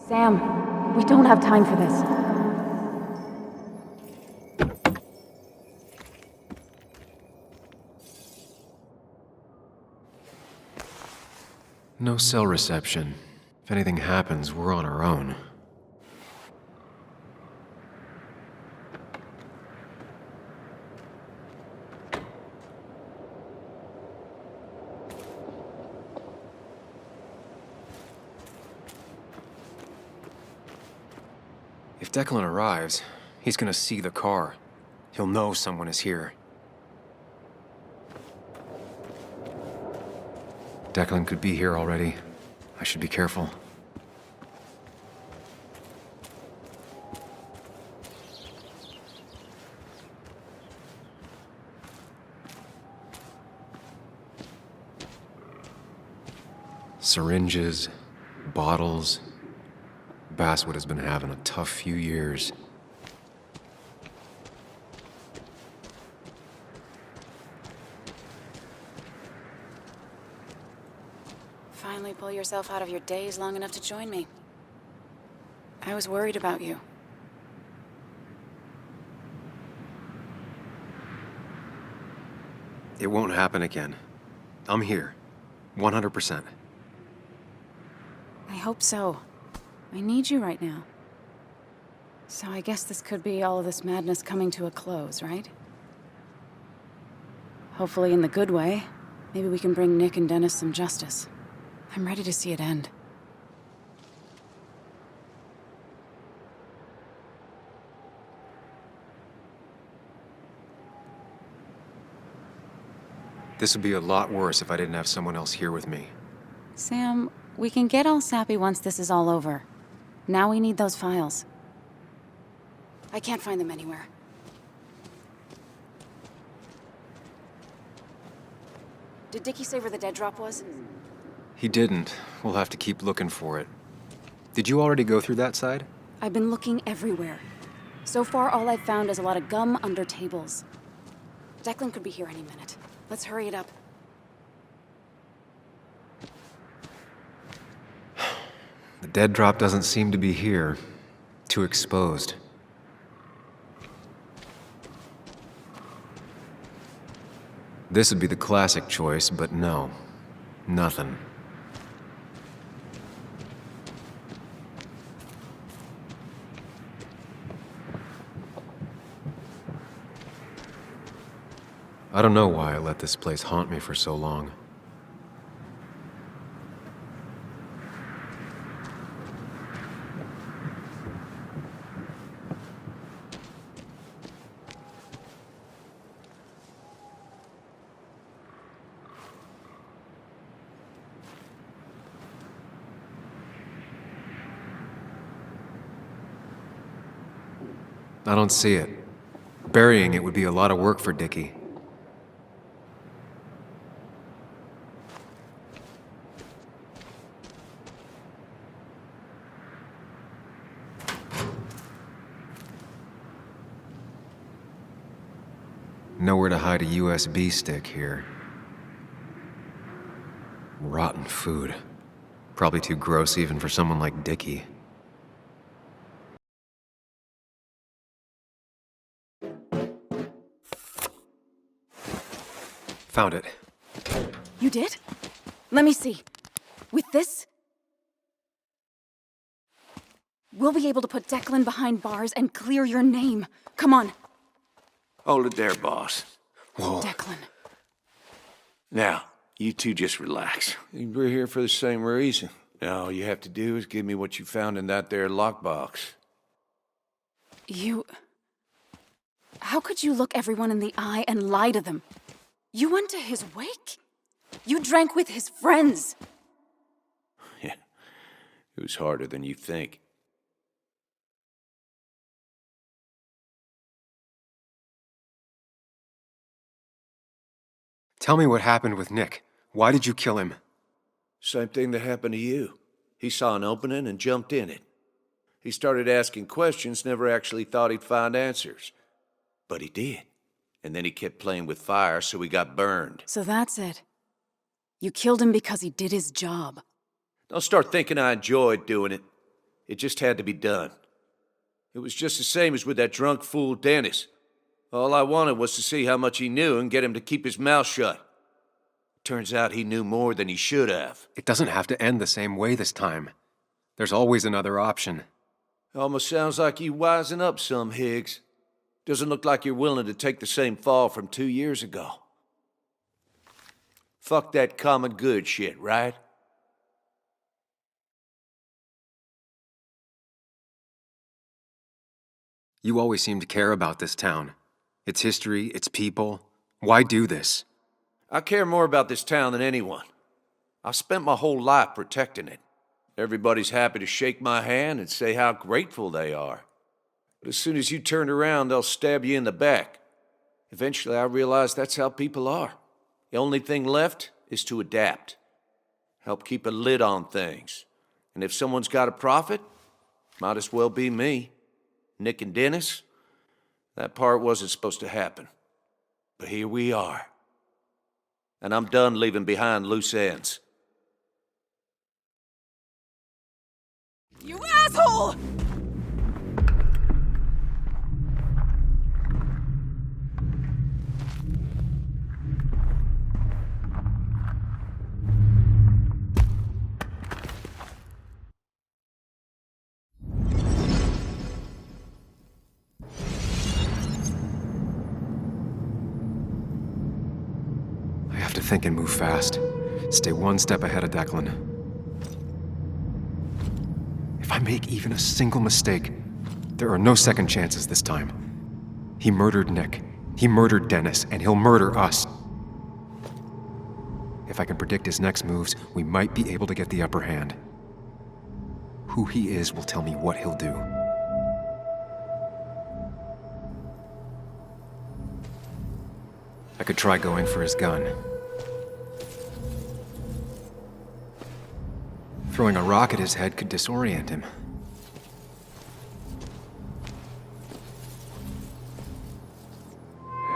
Sam, we don't have time for this. No cell reception. If anything happens, we're on our own. If Declan arrives, he's gonna see the car. He'll know someone is here. Declan could be here already. I should be careful. Syringes, bottles. Basswood has been having a tough few years. Finally pull yourself out of your daze long enough to join me. I was worried about you. It won't happen again. I'm here. 100%. I hope so. I need you right now. So I guess this could be all of this madness coming to a close, right? Hopefully in the good way. Maybe we can bring Nick and Dennis some justice. I'm ready to see it end. This would be a lot worse if I didn't have someone else here with me. Sam, we can get all sappy once this is all over. Now we need those files. I can't find them anywhere. Did Dickie say where the dead drop was? He didn't. We'll have to keep looking for it. Did you already go through that side? I've been looking everywhere. So far, all I've found is a lot of gum under tables. Declan could be here any minute. Let's hurry it up. The dead drop doesn't seem to be here. Too exposed. This would be the classic choice, but no. Nothing. I don't know why I let this place haunt me for so long. I don't see it. Burying it would be a lot of work for Dickie. Nowhere to hide a USB stick here. Rotten food. Probably too gross even for someone like Dickie. Found it. You did? Let me see. With this, we'll be able to put Declan behind bars and clear your name. Come on. Hold it there, boss. Whoa. Declan. Now, you two just relax. We're here for the same reason. Now, all you have to do is give me what you found in that there lockbox. You... How could you look everyone in the eye and lie to them? You went to his wake? You drank with his friends. Yeah, it was harder than you think. Tell me what happened with Nick. Why did you kill him? Same thing that happened to you. He saw an opening and jumped in it. He started asking questions, never actually thought he'd find answers. But he did. And then he kept playing with fire, so he got burned. So that's it. You killed him because he did his job. Don't start thinking I enjoyed doing it. It just had to be done. It was just the same as with that drunk fool Dennis. All I wanted was to see how much he knew and get him to keep his mouth shut. Turns out he knew more than he should have. It doesn't have to end the same way this time. There's always another option. Almost sounds like you wising up some, Higgs. Doesn't look like you're willing to take the same fall from 2 years ago. Fuck that common good shit, right? You always seem to care about this town. Its history, its people. Why do this? I care more about this town than anyone. I've spent my whole life protecting it. Everybody's happy to shake my hand and say how grateful they are. But as soon as you turn around, they'll stab you in the back. Eventually, I realized that's how people are. The only thing left is to adapt. Help keep a lid on things. And if someone's got a profit, might as well be me. Nick and Dennis, that part wasn't supposed to happen. But here we are. And I'm done leaving behind loose ends. You asshole! I have to think and move fast. Stay one step ahead of Declan. If I make even a single mistake, there are no second chances this time. He murdered Nick. He murdered Dennis, and he'll murder us. If I can predict his next moves, we might be able to get the upper hand. Who he is will tell me what he'll do. I could try going for his gun. Throwing a rock at his head could disorient him.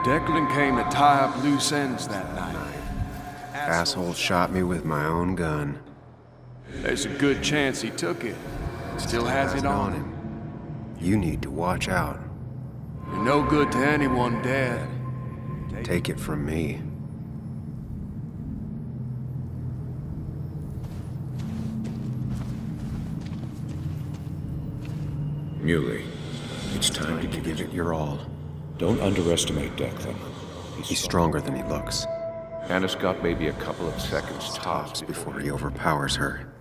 Declan came to tie up loose ends that night. Asshole shot me with my own gun. There's a good chance he took it. Still has it on him. You need to watch out. You're no good to anyone dead. Take it from me. Muley, it's time to Give it your all. Don't underestimate Declan. He's stronger than he looks. Anna's got maybe a couple of seconds tops Before he overpowers her,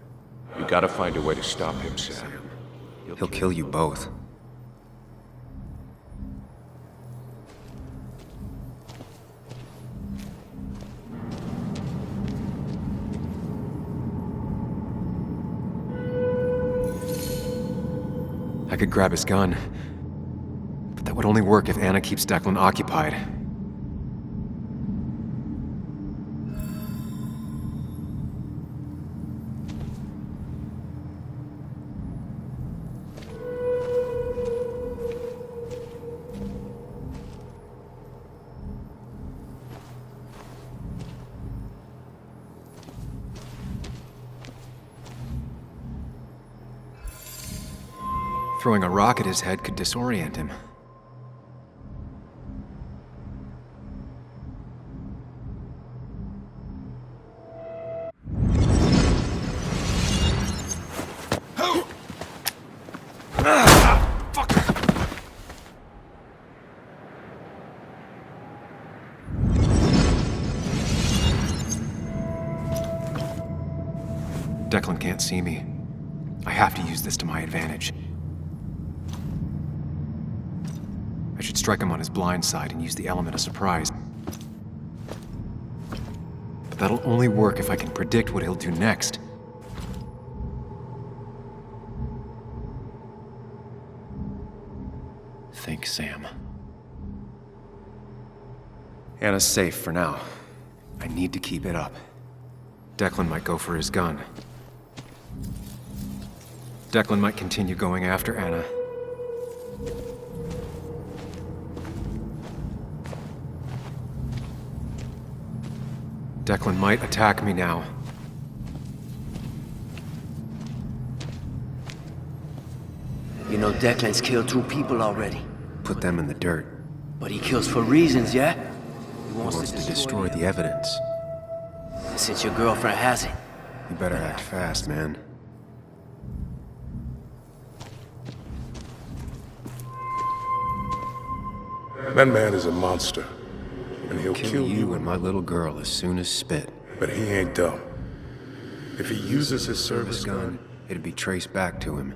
You gotta find a way to stop him, Sam. He'll kill you both. I could grab his gun, but that would only work if Anna keeps Declan occupied. Throwing a rock at his head could disorient him. Declan can't see me. I have to use this to my advantage. I should strike him on his blind side and use the element of surprise. But that'll only work if I can predict what he'll do next. Think, Sam. Anna's safe for now. I need to keep it up. Declan might go for his gun. Declan might continue going after Anna. Declan might attack me now. You know Declan's killed 2 people already. Put them in the dirt. But he kills for reasons, yeah? He He wants to destroy the evidence. Since your girlfriend has it. You better act fast, man. That man is a monster. And he'll Kill you and my little girl as soon as spit. But he ain't dumb. If he uses his service gun, it'd be traced back to him.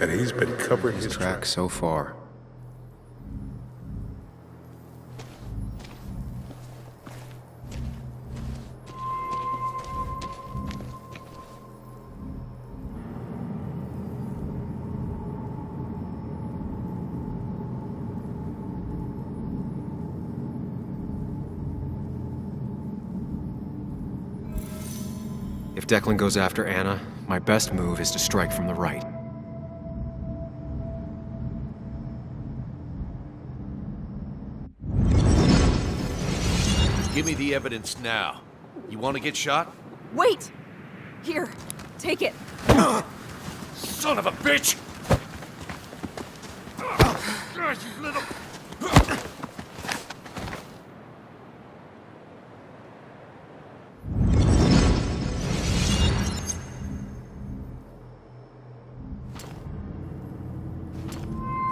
and he's been covering his tracks so far. If Declan goes after Anna, my best move is to strike from the right. Give me the evidence now. You want to get shot? Wait! Here, take it. Son of a bitch! You little...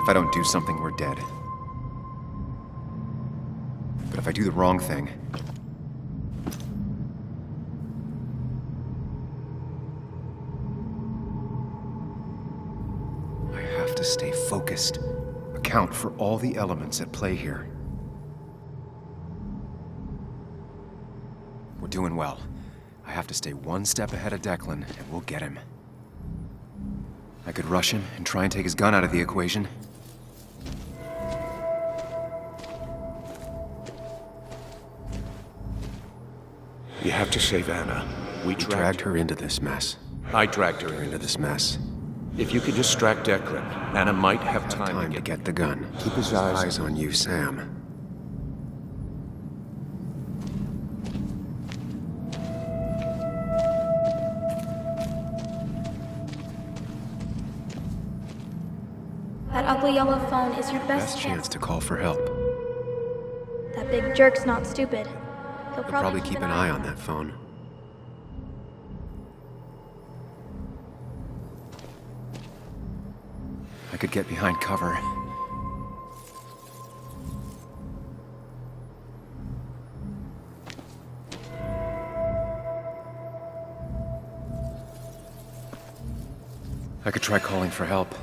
If I don't do something, we're dead. But if I do the wrong thing... I have to stay focused. Account for all the elements at play here. We're doing well. I have to stay one step ahead of Declan, and we'll get him. I could rush him and try and take his gun out of the equation. You have to save Anna. We dragged her into this mess. I dragged her Into this mess. If you could distract Declan, Anna might have time To get the gun. Keep his eyes on you, Sam. That ugly yellow phone is your best Chance to call for help. That big jerk's not stupid. He'll But probably keep an eye on that phone. I could get behind cover. I could try calling for help.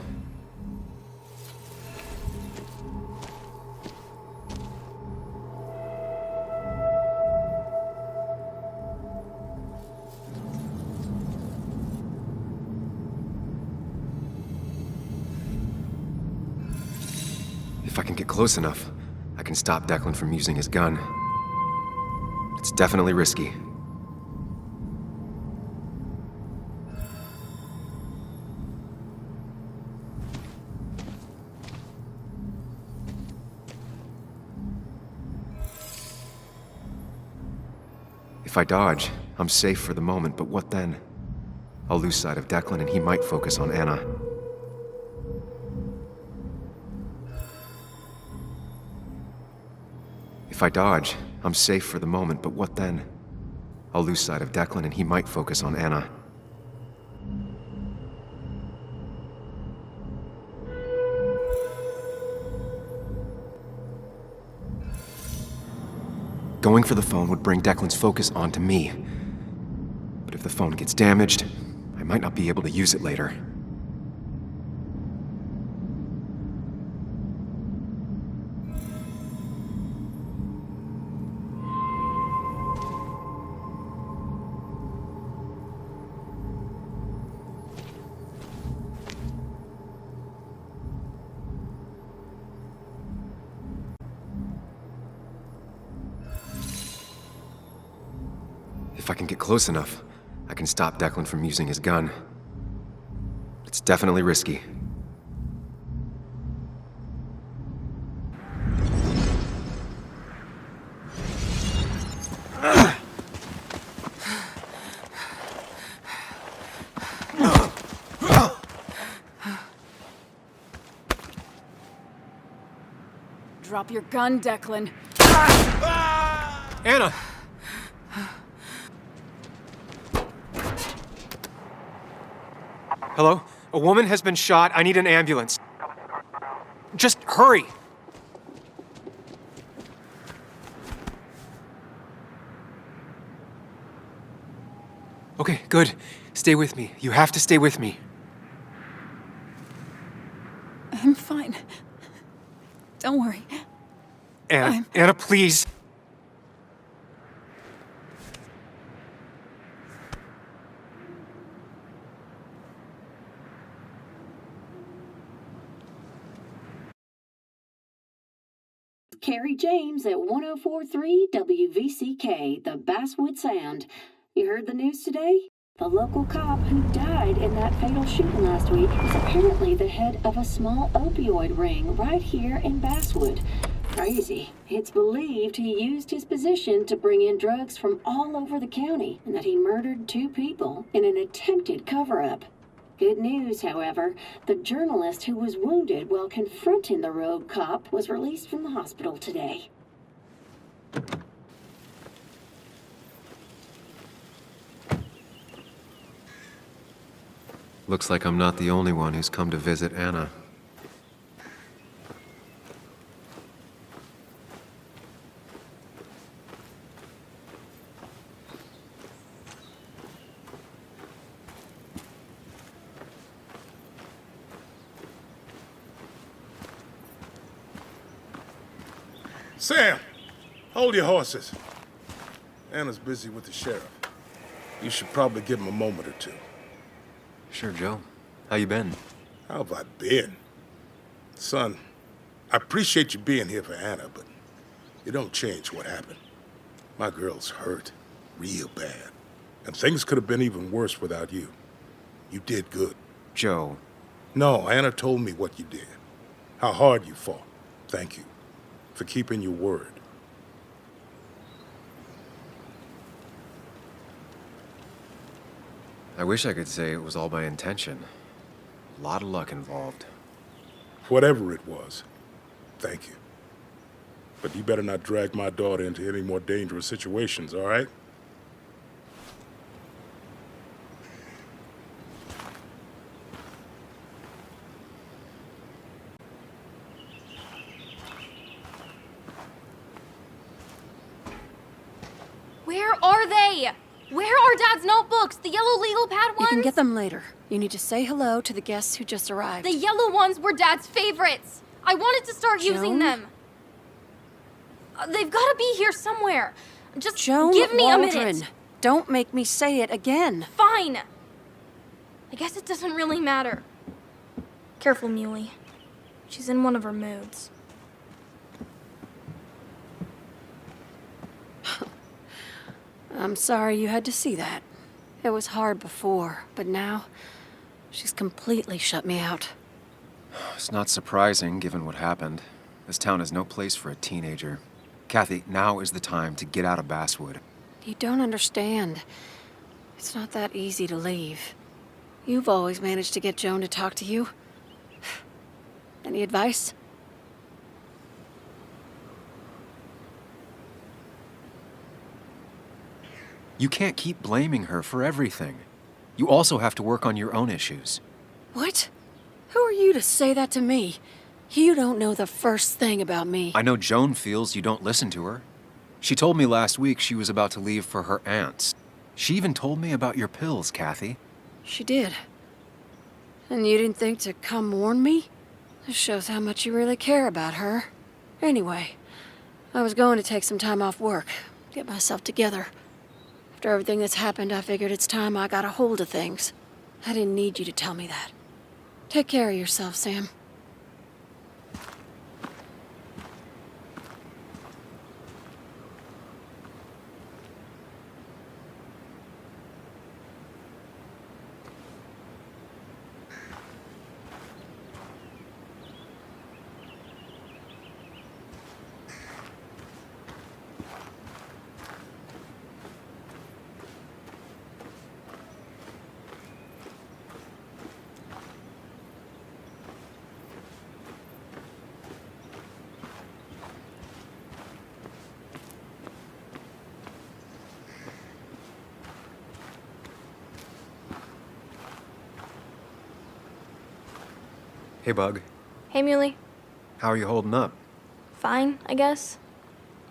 If I can get close enough, I can stop Declan from using his gun. It's definitely risky. If I dodge, I'm safe for the moment, but what then? I'll lose sight of Declan and he might focus on Anna. If I dodge, I'm safe for the moment, but what then? I'll lose sight of Declan and he might focus on Anna. Going for the phone would bring Declan's focus onto me. But if the phone gets damaged, I might not be able to use it later. If I can get close enough, I can stop Declan from using his gun. It's definitely risky. Drop your gun, Declan. Anna! Hello? A woman has been shot. I need an ambulance. Just hurry! Okay, good. Stay with me. You have to stay with me. I'm fine. Don't worry. Anna, Anna, please. Carrie James at 1043 WVCK, the Basswood Sound. You heard the news today? The local cop who died in that fatal shooting last week is apparently the head of a small opioid ring right here in Basswood. Crazy. It's believed he used his position to bring in drugs from all over the county and that he murdered 2 people in an attempted cover-up. Good news, however, the journalist who was wounded while confronting the rogue cop was released from the hospital today. Looks like I'm not the only one who's come to visit Anna. Sam, hold your horses. Anna's busy with the sheriff. You should probably give him a moment or two. Sure, Joe. How you been? How have I been? Son, I appreciate you being here for Anna, but it don't change what happened. My girl's hurt, real bad. And things could have been even worse without you. You did good. Joe. No, Anna told me what you did. How hard you fought. Thank you for keeping your word. I wish I could say it was all by intention. A lot of luck involved. Whatever it was, thank you. But you better not drag my daughter into any more dangerous situations, all right? Where are they? Where are Dad's notebooks? The yellow legal pad ones? You can get them later. You need to say hello to the guests who just arrived. The yellow ones were Dad's favorites. I wanted to start using them. They've got to be here somewhere. Just give me a minute. Don't make me say it again. Fine. I guess it doesn't really matter. Careful, Muley. She's in one of her moods. I'm sorry you had to see that. It was hard before, but now she's completely shut me out. It's not surprising, given what happened. This town is no place for a teenager. Kathy, now is the time to get out of Basswood. You don't understand. It's not that easy to leave. You've always managed to get Joan to talk to you. Any advice? You can't keep blaming her for everything. You also have to work on your own issues. What? Who are you to say that to me? You don't know the first thing about me. I know Joan feels you don't listen to her. She told me last week she was about to leave for her aunt's. She even told me about your pills, Kathy. She did. And you didn't think to come warn me? This shows how much you really care about her. Anyway, I was going to take some time off work, get myself together. After everything that's happened, I figured it's time I got a hold of things. I didn't need you to tell me that. Take care of yourself, Sam. Hey, Bug. Hey, Muley. How are you holding up? Fine, I guess.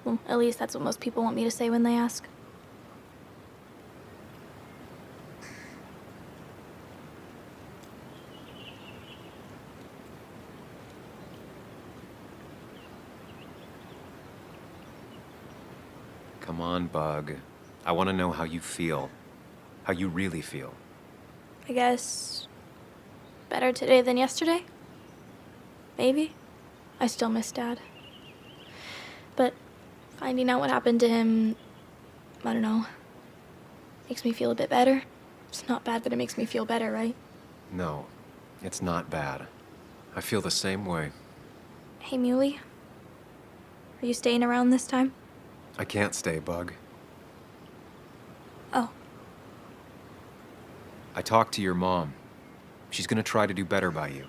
Well, at least that's what most people want me to say when they ask. Come on, Bug. I want to know how you feel. How you really feel. I guess better today than yesterday? Maybe. I still miss Dad. But finding out what happened to him, I don't know, makes me feel a bit better. It's not bad that it makes me feel better, right? No, it's not bad. I feel the same way. Hey, Muley. Are you staying around this time? I can't stay, Bug. Oh. I talked to your mom. She's gonna try to do better by you.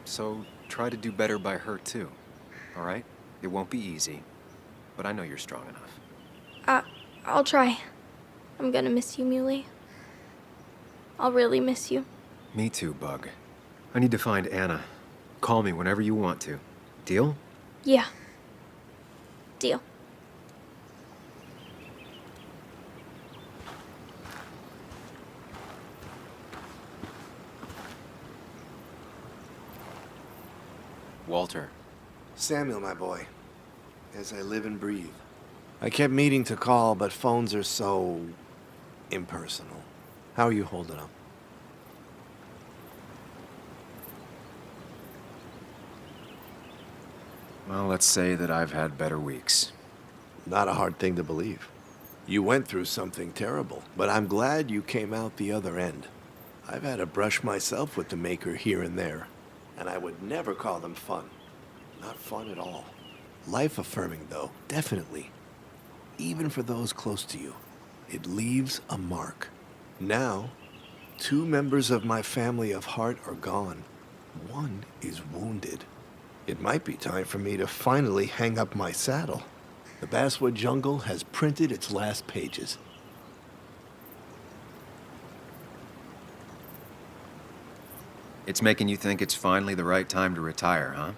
So try to do better by her too, all right? It won't be easy, but I know you're strong enough. I'll try. I'm gonna miss you, Muley. I'll really miss you. Me too, Bug. I need to find Anna. Call me whenever you want to. Deal? Yeah. Deal. Walter. Samuel, my boy. As I live and breathe. I kept meaning to call, but phones are so impersonal. How are you holding up? Well, let's say that I've had better weeks. Not a hard thing to believe. You went through something terrible, but I'm glad you came out the other end. I've had a brush myself with the Maker here and there, and I would never call them fun. Not fun at all. Life-affirming, though, definitely. Even for those close to you. It leaves a mark. Now, 2 members of my family of heart are gone. One is wounded. It might be time for me to finally hang up my saddle. The Basswood Jungle has printed its last pages. It's making you think it's finally the right time to retire, huh?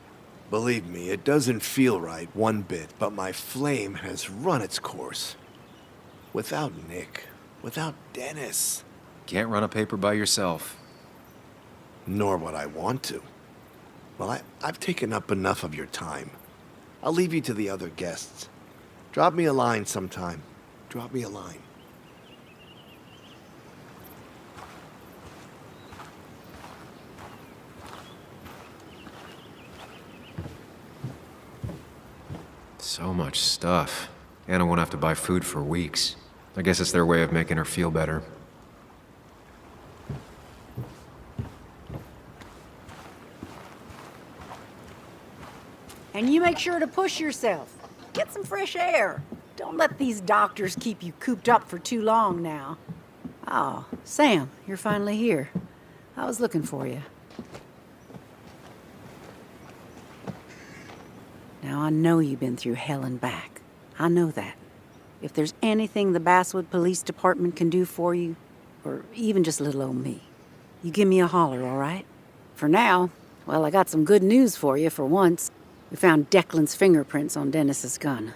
Believe me, it doesn't feel right one bit, but my flame has run its course. Without Nick, without Dennis. Can't run a paper by yourself. Nor would I want to. Well, I've taken up enough of your time. I'll leave you to the other guests. Drop me a line sometime. Drop me a line. So much stuff. Anna won't have to buy food for weeks. I guess it's their way of making her feel better. And you make sure to push yourself. Get some fresh air. Don't let these doctors keep you cooped up for too long now. Oh, Sam, you're finally here. I was looking for you. Now, I know you've been through hell and back. I know that. If there's anything the Basswood Police Department can do for you, or even just little old me, you give me a holler, all right? For now, well, I got some good news for you for once. We found Declan's fingerprints on Dennis's gun.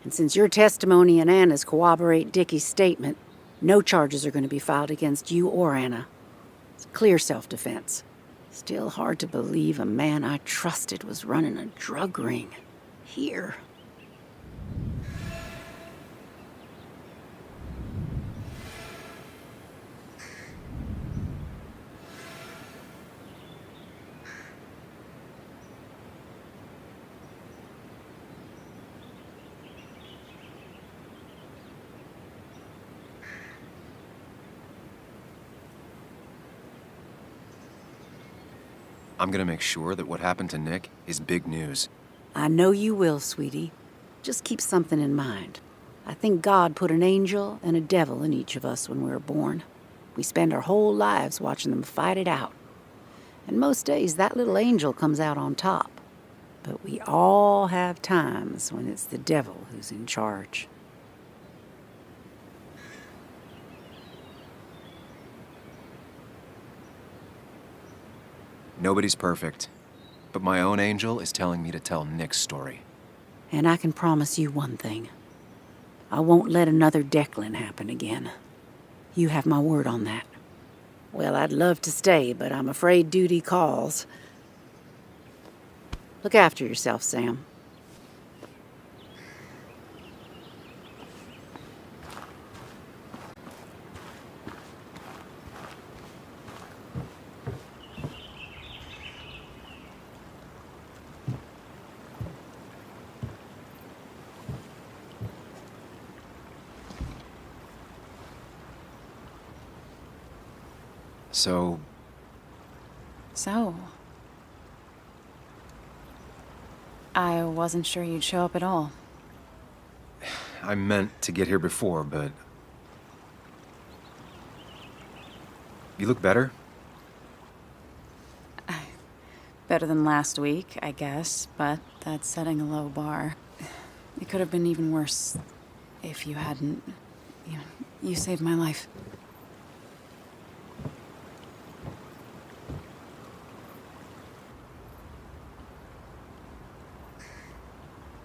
And since your testimony and Anna's corroborate Dickie's statement, no charges are going to be filed against you or Anna. It's clear self-defense. Still hard to believe a man I trusted was running a drug ring. Here. I'm gonna make sure that what happened to Nick is big news. I know you will, sweetie. Just keep something in mind. I think God put an angel and a devil in each of us when we were born. We spend our whole lives watching them fight it out. And most days, that little angel comes out on top. But we all have times when it's the devil who's in charge. Nobody's perfect. But my own angel is telling me to tell Nick's story. And I can promise you one thing. I won't let another Declan happen again. You have my word on that. Well, I'd love to stay, but I'm afraid duty calls. Look after yourself, Sam. So... I wasn't sure you'd show up at all. I meant to get here before, but... You look better? Better than last week, I guess, but that's setting a low bar. It could have been even worse if you hadn't... You saved my life.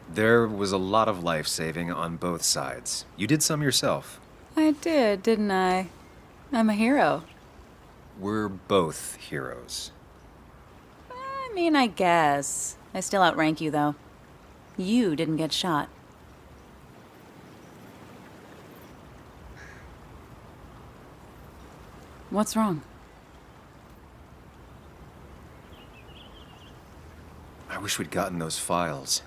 There was a lot of life-saving on both sides. You did some yourself. I did, didn't I? I'm a hero. We're both heroes. I mean, I guess. I still outrank you, though. You didn't get shot. What's wrong? I wish we'd gotten those files.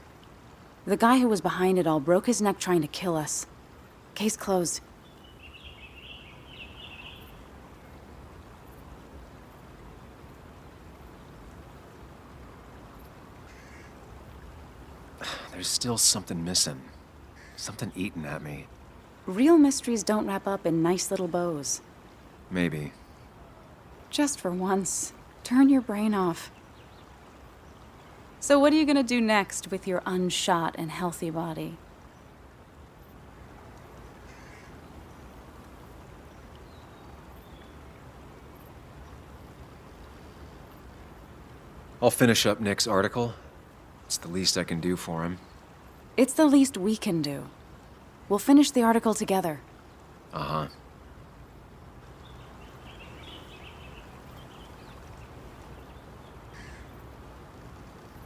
The guy who was behind it all broke his neck trying to kill us. Case closed. There's still something missing. Something eating at me. Real mysteries don't wrap up in nice little bows. Maybe. Just for once, turn your brain off. So what are you gonna do next with your unshot and healthy body? I'll finish up Nick's article. It's the least I can do for him. It's the least we can do. We'll finish the article together. Uh-huh.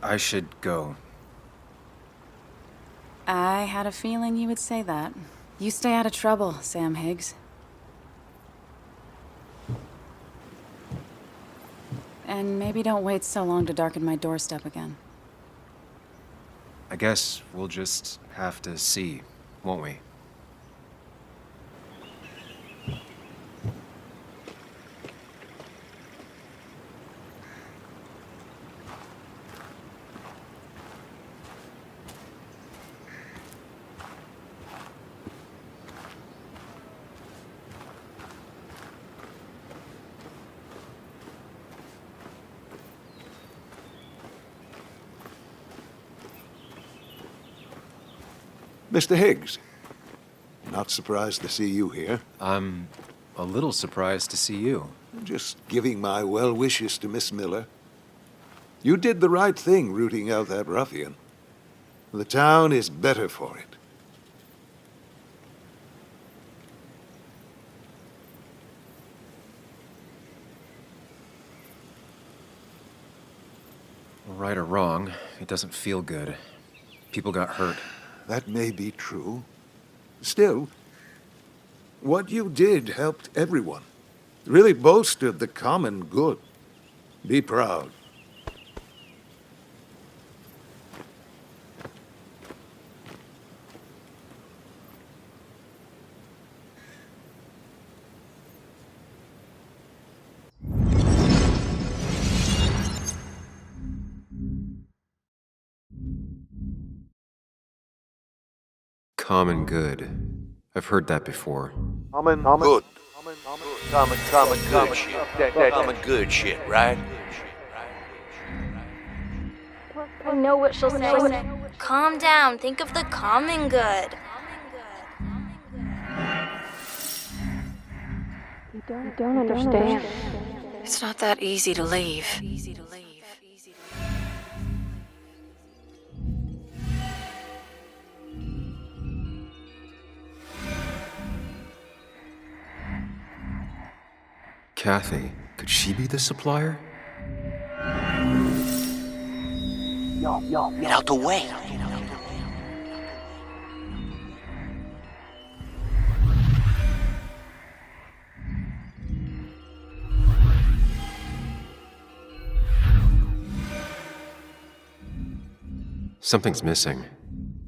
I should go. I had a feeling you would say that. You stay out of trouble, Sam Higgs. And maybe don't wait so long to darken my doorstep again. I guess we'll just have to see, won't we? Mr. Higgs, not surprised to see you here. I'm a little surprised to see you. Just giving my well wishes to Miss Miller. You did the right thing rooting out that ruffian. The town is better for it. Right or wrong, it doesn't feel good. People got hurt. That may be true. Still, what you did helped everyone. Really bolstered the common good. Be proud. Common good. I've heard that before. Common good. Common good shit. Common good shit, right? I know what she'll say. Calm down. Think of the common good. You don't understand. It's not that easy to leave. Kathy, could she be the supplier? Get out the way. Something's missing.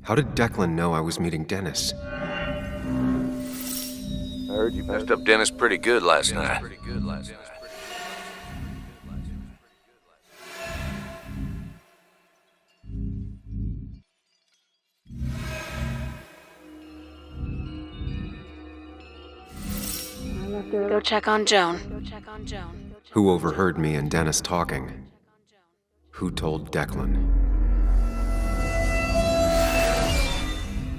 How did Declan know I was meeting Dennis? I heard you messed up Dennis pretty good last night. Go check on Joan. Who overheard me and Dennis talking? Who told Declan?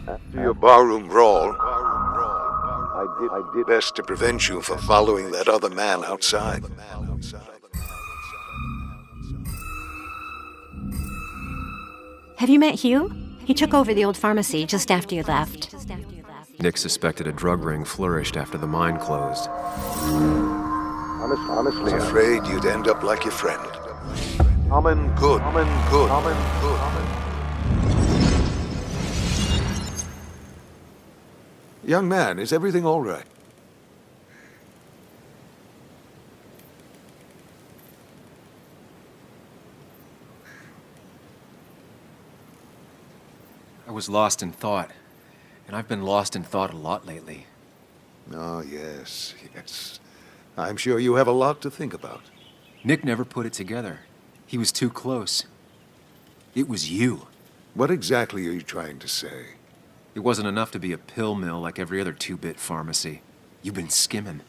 After your barroom brawl, I did best to prevent you from following that other man outside. Have you met Hugh? He took over the old pharmacy just after you left. Nick suspected a drug ring flourished after the mine closed. Honestly, I'm afraid you'd end up like your friend. Common good. Young man, is everything all right? I was lost in thought, and I've been lost in thought a lot lately. Oh, yes. I'm sure you have a lot to think about. Nick never put it together. He was too close. It was you. What exactly are you trying to say? It wasn't enough to be a pill mill like every other two-bit pharmacy. You've been skimming.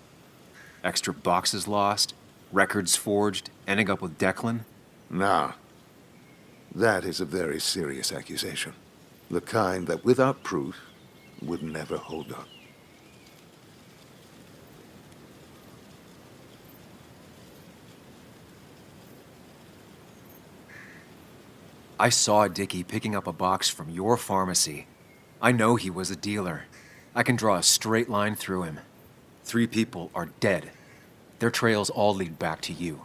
Extra boxes lost, records forged, ending up with Declan. Nah. That is a very serious accusation. The kind that, without proof, would never hold up. I saw Dickie picking up a box from your pharmacy. I know he was a dealer. I can draw a straight line through him. 3 people are dead. Their trails all lead back to you.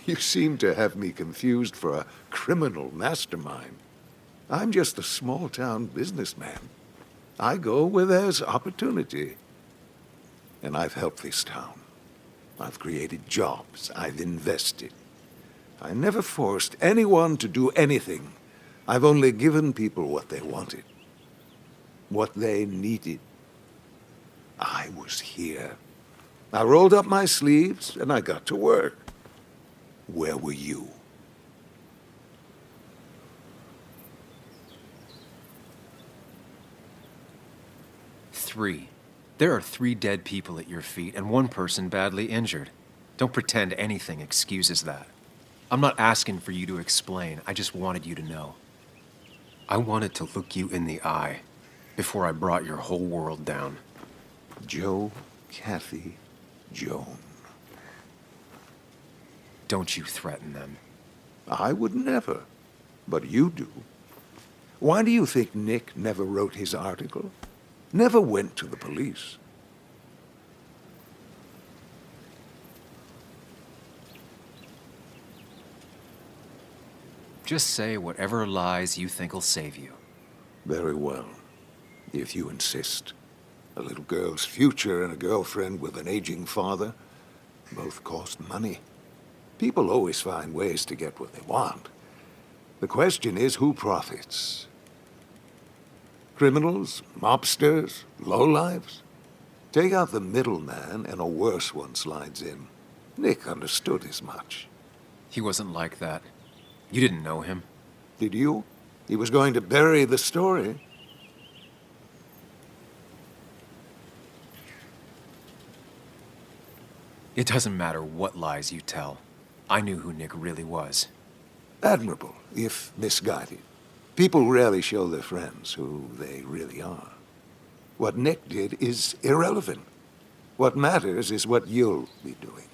You seem to have me confused for a criminal mastermind. I'm just a small-town businessman. I go where there's opportunity. And I've helped this town. I've created jobs. I've invested. I never forced anyone to do anything. I've only given people what they wanted. What they needed. I was here. I rolled up my sleeves and I got to work. Where were you? Three. There are 3 dead people at your feet and 1 person badly injured. Don't pretend anything excuses that. I'm not asking for you to explain. I just wanted you to know. I wanted to look you in the eye before I brought your whole world down. Joe, Kathy, Joan. Don't you threaten them. I would never, but you do. Why do you think Nick never wrote his article? Never went to the police? Just say whatever lies you think will save you. Very well, if you insist. A little girl's future and a girlfriend with an aging father both cost money. People always find ways to get what they want. The question is, who profits? Criminals? Mobsters? Lowlifes? Take out the middleman and a worse one slides in. Nick understood as much. He wasn't like that. You didn't know him. Did you? He was going to bury the story. It doesn't matter what lies you tell. I knew who Nick really was. Admirable, if misguided. People rarely show their friends who they really are. What Nick did is irrelevant. What matters is what you'll be doing.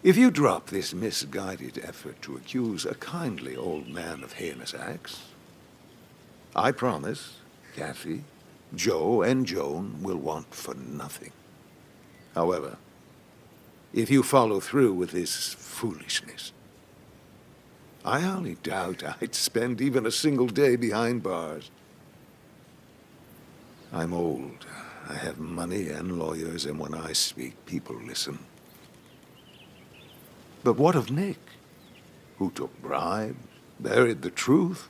If you drop this misguided effort to accuse a kindly old man of heinous acts, I promise Kathy, Joe, and Joan will want for nothing. However, if you follow through with this foolishness, I highly doubt I'd spend even a single day behind bars. I'm old. I have money and lawyers, and when I speak, people listen. But what of Nick, who took bribes, buried the truth?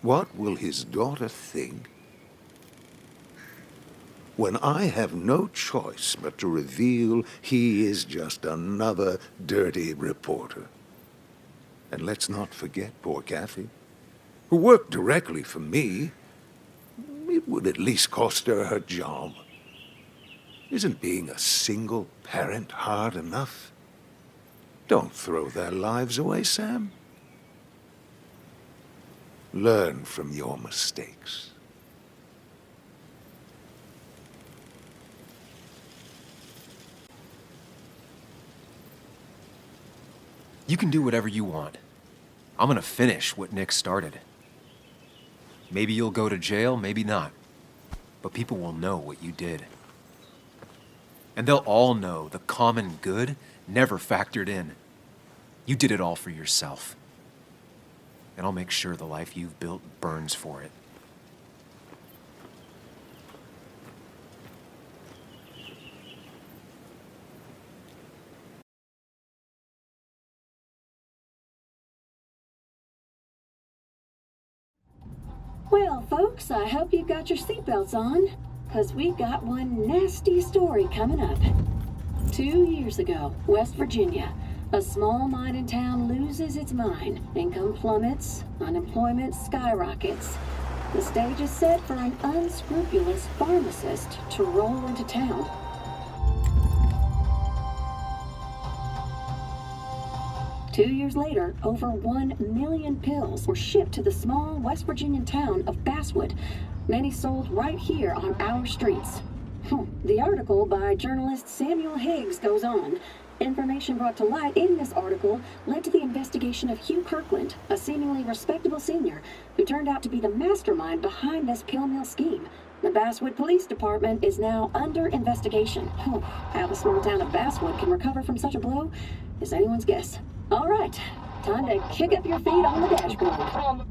What will his daughter think when I have no choice but to reveal he is just another dirty reporter? And let's not forget poor Kathy, who worked directly for me. It would at least cost her her job. Isn't being a single parent hard enough? Don't throw their lives away, Sam. Learn from your mistakes. You can do whatever you want. I'm gonna finish what Nick started. Maybe you'll go to jail, maybe not. But people will know what you did. And they'll all know the common good never factored in. You did it all for yourself. And I'll make sure the life you've built burns for it. Well, folks, I hope you've got your seatbelts on, because we've got one nasty story coming up. 2 years ago, West Virginia, a small mining town loses its mine. Income plummets, unemployment skyrockets. The stage is set for an unscrupulous pharmacist to roll into town. Two years later, over 1 million pills were shipped to the small West Virginian town of Basswood, many sold right here on our streets. The article by journalist Samuel Higgs goes on. Information brought to light in this article led to the investigation of Hugh Kirkland, a seemingly respectable senior who turned out to be the mastermind behind this pill mill scheme. The Basswood Police Department is now under investigation. How the small town of Basswood can recover from such a blow is anyone's guess. All right, time to kick up your feet on the dashboard.